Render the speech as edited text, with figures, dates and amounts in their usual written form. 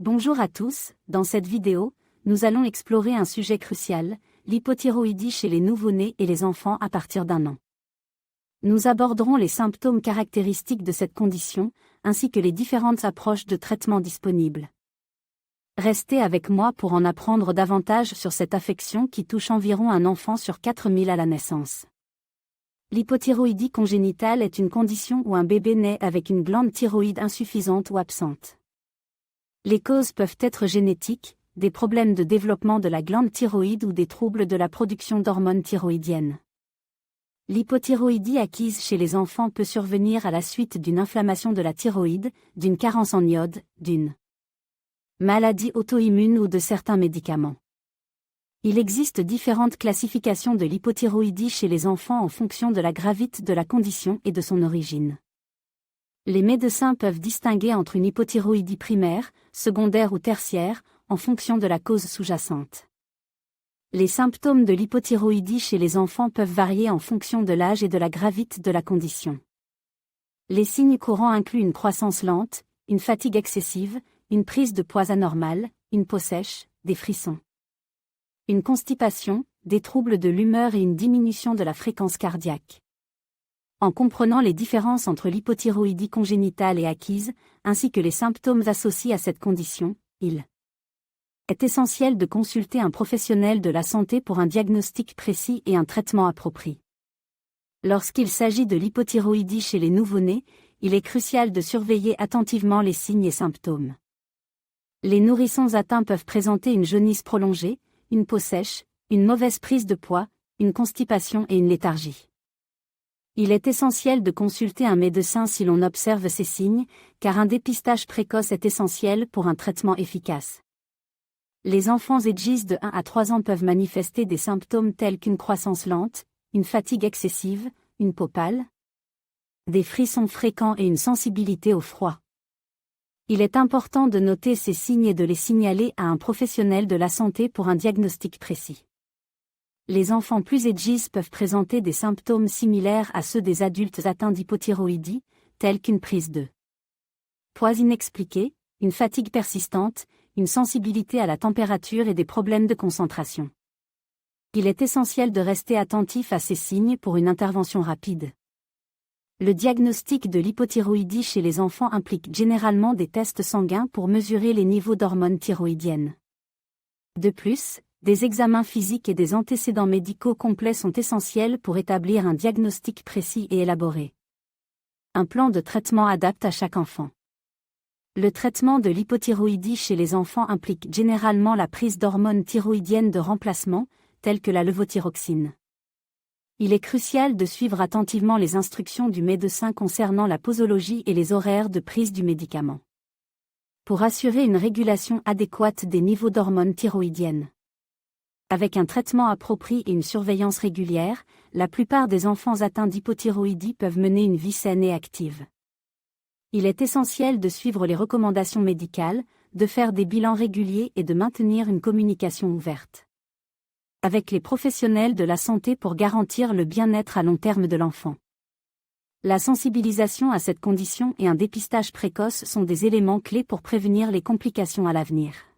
Bonjour à tous, dans cette vidéo, nous allons explorer un sujet crucial, l'hypothyroïdie chez les nouveau-nés et les enfants à partir d'1 an. Nous aborderons les symptômes caractéristiques de cette condition, ainsi que les différentes approches de traitement disponibles. Restez avec moi pour en apprendre davantage sur cette affection qui touche environ un enfant sur 4000 à la naissance. L'hypothyroïdie congénitale est une condition où un bébé naît avec une glande thyroïde insuffisante ou absente. Les causes peuvent être génétiques, des problèmes de développement de la glande thyroïde ou des troubles de la production d'hormones thyroïdiennes. L'hypothyroïdie acquise chez les enfants peut survenir à la suite d'une inflammation de la thyroïde, d'une carence en iode, d'une maladie auto-immune ou de certains médicaments. Il existe différentes classifications de l'hypothyroïdie chez les enfants en fonction de la gravité de la condition et de son origine. Les médecins peuvent distinguer entre une hypothyroïdie primaire, secondaire ou tertiaire, en fonction de la cause sous-jacente. Les symptômes de l'hypothyroïdie chez les enfants peuvent varier en fonction de l'âge et de la gravité de la condition. Les signes courants incluent une croissance lente, une fatigue excessive, une prise de poids anormale, une peau sèche, des frissons, une constipation, des troubles de l'humeur et une diminution de la fréquence cardiaque. En comprenant les différences entre l'hypothyroïdie congénitale et acquise, ainsi que les symptômes associés à cette condition, il est essentiel de consulter un professionnel de la santé pour un diagnostic précis et un traitement approprié. Lorsqu'il s'agit de l'hypothyroïdie chez les nouveau-nés, il est crucial de surveiller attentivement les signes et symptômes. Les nourrissons atteints peuvent présenter une jaunisse prolongée, une peau sèche, une mauvaise prise de poids, une constipation et une léthargie. Il est essentiel de consulter un médecin si l'on observe ces signes, car un dépistage précoce est essentiel pour un traitement efficace. Les enfants âgés de 1 à 3 ans peuvent manifester des symptômes tels qu'une croissance lente, une fatigue excessive, une peau pâle, des frissons fréquents et une sensibilité au froid. Il est important de noter ces signes et de les signaler à un professionnel de la santé pour un diagnostic précis. Les enfants plus âgés peuvent présenter des symptômes similaires à ceux des adultes atteints d'hypothyroïdie, tels qu'une prise de poids inexpliquée, une fatigue persistante, une sensibilité à la température et des problèmes de concentration. Il est essentiel de rester attentif à ces signes pour une intervention rapide. Le diagnostic de l'hypothyroïdie chez les enfants implique généralement des tests sanguins pour mesurer les niveaux d'hormones thyroïdiennes. De plus, des examens physiques et des antécédents médicaux complets sont essentiels pour établir un diagnostic précis et élaboré. Un plan de traitement adapte à chaque enfant. Le traitement de l'hypothyroïdie chez les enfants implique généralement la prise d'hormones thyroïdiennes de remplacement, telles que la levothyroxine. Il est crucial de suivre attentivement les instructions du médecin concernant la posologie et les horaires de prise du médicament, pour assurer une régulation adéquate des niveaux d'hormones thyroïdiennes. Avec un traitement approprié et une surveillance régulière, la plupart des enfants atteints d'hypothyroïdie peuvent mener une vie saine et active. Il est essentiel de suivre les recommandations médicales, de faire des bilans réguliers et de maintenir une communication ouverte avec les professionnels de la santé pour garantir le bien-être à long terme de l'enfant. La sensibilisation à cette condition et un dépistage précoce sont des éléments clés pour prévenir les complications à l'avenir.